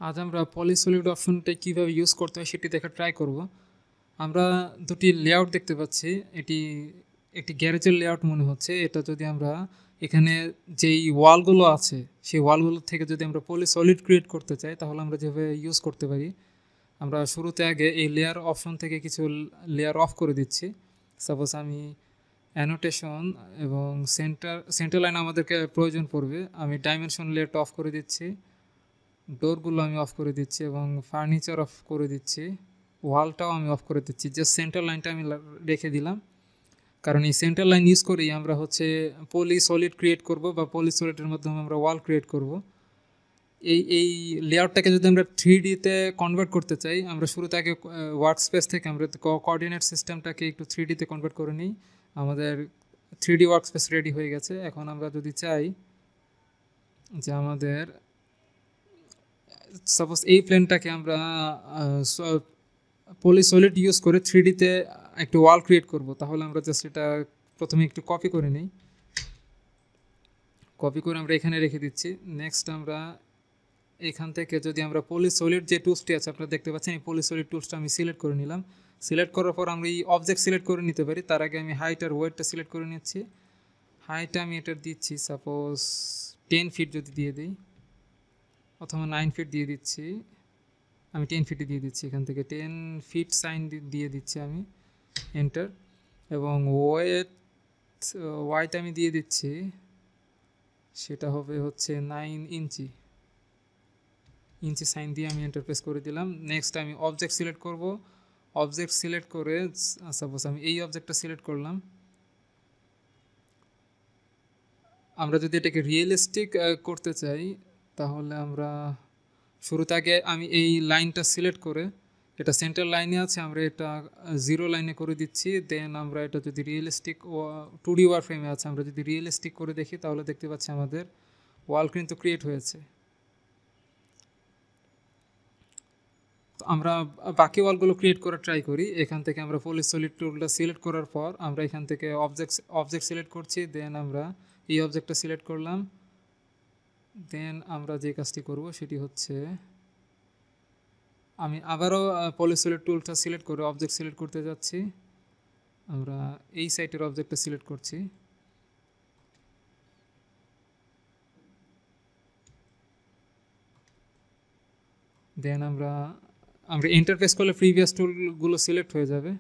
আজ আমরা পলিসলিড অপশনটা কীভাবে ইউজ করতে হয় সেটি দেখা ট্রাই করব। আমরা দুটি লেআউট দেখতে পাচ্ছি, এটি একটি গ্যারেজের লেআউট মনে হচ্ছে। এটা যদি আমরা এখানে যেই ওয়ালগুলো আছে সেই ওয়ালগুলো থেকে যদি আমরা পলিসলিড ক্রিয়েট করতে চাই তাহলে আমরা যেভাবে ইউজ করতে পারি, আমরা শুরুতে আগে এই লেয়ার অপশন থেকে কিছু লেয়ার অফ করে দিচ্ছি। সাপোজ আমি অ্যানোটেশন এবং সেন্টার লাইন আমাদেরকে প্রয়োজন পড়বে, আমি ডাইমেনশন লেয়ারটা অফ করে দিচ্ছি, ডোরগুলো আমি অফ করে দিচ্ছি এবং ফার্নিচার অফ করে দিচ্ছি, ওয়ালটাও আমি অফ করে দিচ্ছি। জাস্ট সেন্টার লাইনটা আমি রেখে দিলাম, কারণ এই সেন্টার লাইন ইউজ করেই আমরা হচ্ছে পলিসলিড ক্রিয়েট করব বা পলিসলিডের মাধ্যমে আমরা ওয়াল ক্রিয়েট করব। এই লেআউটটাকে যদি আমরা 3Dতে কনভার্ট করতে চাই, আমরা শুরুতে আগে ওয়ার্ক স্পেস থেকে আমরা কোঅর্ডিনেট সিস্টেমটাকে একটু 3Dতে কনভার্ট করে নিই। আমাদের 3D ওয়ার্ক স্পেস রেডি হয়ে গেছে। এখন আমরা যদি চাই যে আমাদের সাপোজ এই প্ল্যানটাকে আমরা পলিসলিড ইউজ করে 3Dতে একটু ওয়াল ক্রিয়েট করব, তাহলে আমরা জাস্ট এটা প্রথমে একটু কপি করে নিই। কপি করে আমরা এখানে রেখে দিচ্ছি। নেক্সট আমরা এখান থেকে যদি আমরা পলিসলিড যে টুলসটি আছে আপনারা দেখতে পাচ্ছেন, এই পলিসলিড টুলসটা আমি সিলেক্ট করে নিলাম। সিলেক্ট করার পর আমরা এই অবজেক্ট সিলেক্ট করে নিতে পারি। তার আগে আমি হাইট আর ওয়েটটা সিলেক্ট করে নিচ্ছি। হাইটটা আমি এটা দিচ্ছি সাপোজ 10 ফিট যদি দিয়ে দিই, অথবা 9 ফিট দিয়ে দিচ্ছি। আমি 10 ফিটে দিয়ে দিচ্ছি, এখান থেকে 10 ফিট সাইন দিয়ে দিচ্ছি আমি, এন্টার। এবং ওয়েট আমি দিয়ে দিচ্ছি, সেটা হবে হচ্ছে 9 ইঞ্চি সাইন দিয়ে আমি এন্টার প্রেস করে দিলাম। নেক্সট আমি অবজেক্ট সিলেক্ট করব। অবজেক্ট সিলেক্ট করে সাপোজ আমি এই অবজেক্টটা সিলেক্ট করলাম। আমরা যদি এটাকে রিয়েলিস্টিক করতে চাই তাহলে আমরা শুরুতে আগে আমি এই লাইনটা সিলেক্ট করে, এটা সেন্টার লাইনে আছে, আমরা এটা 0 লাইনে করে দিচ্ছি। দেন আমরা এটা যদি রিয়েলিস্টিক 2D ওয়ার ফ্রেমে আছে, আমরা যদি রিয়েলিস্টিক করে দেখি তাহলে দেখতে পাচ্ছি আমাদের ওয়াল কিন্তু ক্রিয়েট হয়েছে। তো আমরা বাকি ওয়ালগুলো ক্রিয়েট করার ট্রাই করি। এখান থেকে আমরা পলিসলিড টুলটা সিলেক্ট করার পর আমরা এখান থেকে অবজেক্ট সিলেক্ট করছি। দেন আমরা এই অবজেক্টটা সিলেক্ট করলাম। দেন আমরা যে কাজটি করব সেটি হচ্ছে আমি আবারও পলিসলিড টুলটা সিলেক্ট করে অবজেক্ট সিলেক্ট করতে যাচ্ছি। আমরা এই সাইটের অবজেক্টটা সিলেক্ট করছি। দেন আমরা ইন্টারফেস করলে প্রিভিয়াস টুলগুলো সিলেক্ট হয়ে যাবে।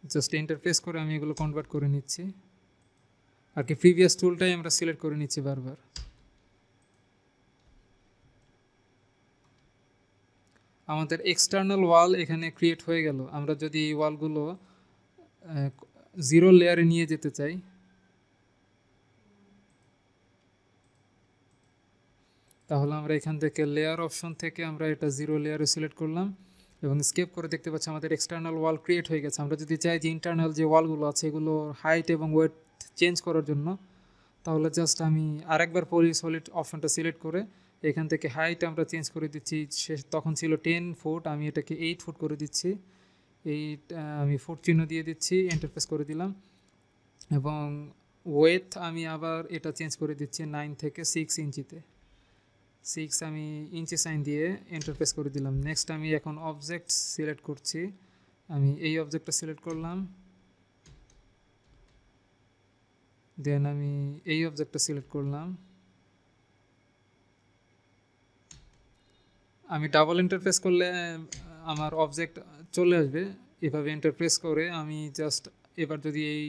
জাস্ট ইন্টারফেস করে আমি এগুলো কনভার্ট করে নিচ্ছি আর কি, প্রিভিয়াস টুলটাই আমরা সিলেক্ট করে নিচ্ছি বারবার। আমাদের এক্সটার্নাল ওয়াল এখানে ক্রিয়েট হয়ে গেল। আমরা যদি এই ওয়ালগুলো 0 লেয়ারে নিয়ে যেতে চাই, তাহলে আমরা এখান থেকে লেয়ার অপশন থেকে আমরা এটা 0 লেয়ারে সিলেক্ট করলাম এবং স্কেপ করে দেখতে পাচ্ছি আমাদের এক্সটার্নাল ওয়াল ক্রিয়েট হয়ে গেছে। আমরা যদি চাই যে ইন্টারনাল যে ওয়ালগুলো আছে এগুলো হাইট এবং ওয়েট চেঞ্জ করার জন্য, তাহলে জাস্ট আমি আরেকবার পলিসলিড অপশনটা সিলেক্ট করে এখান থেকে হাইট আমরা চেঞ্জ করে দিচ্ছি। তখন ছিল 10 ফুট, আমি এটাকে 8 ফুট করে দিচ্ছি। আমি ফুট চিহ্ন দিয়ে দিচ্ছি, এন্টারপ্রেস করে দিলাম। এবং ওয়েট আমি আবার এটা চেঞ্জ করে দিচ্ছি 9 থেকে 6 ইঞ্চিতে। 6 আমি ইঞ্চি সাইন দিয়ে এন্টারপ্রেস করে দিলাম। নেক্সট আমি এখন অবজেক্ট সিলেক্ট করছি। আমি এই অবজেক্টটা সিলেক্ট করলাম। দেন আমি এই অবজেক্টটা সিলেক্ট করলাম। আমি ডাবল ইন্টারফেস করলে আমার অবজেক্ট চলে আসবে। এভাবে ইন্টারফেস করে আমি জাস্ট এবার যদি এই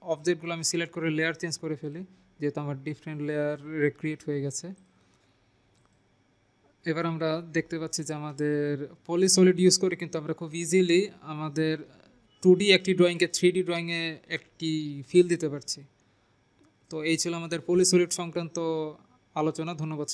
অবজেক্টগুলো আমি সিলেক্ট করে লেয়ার চেঞ্জ করে ফেলি, যেহেতু আমার ডিফারেন্ট লেয়ার ক্রিয়েট হয়ে গেছে। এবার আমরা দেখতে পাচ্ছি যে আমাদের পলিসলিড ইউজ করে কিন্তু আমরা খুব ইজিলি আমাদের 2D একটি ড্রয়িংকে 3D ড্রয়িংয়ে একটি ফিল দিতে পারছি। তো এই ছিল আমাদের পলিসলিড সংক্রান্ত আলোচনা। ধন্যবাদ।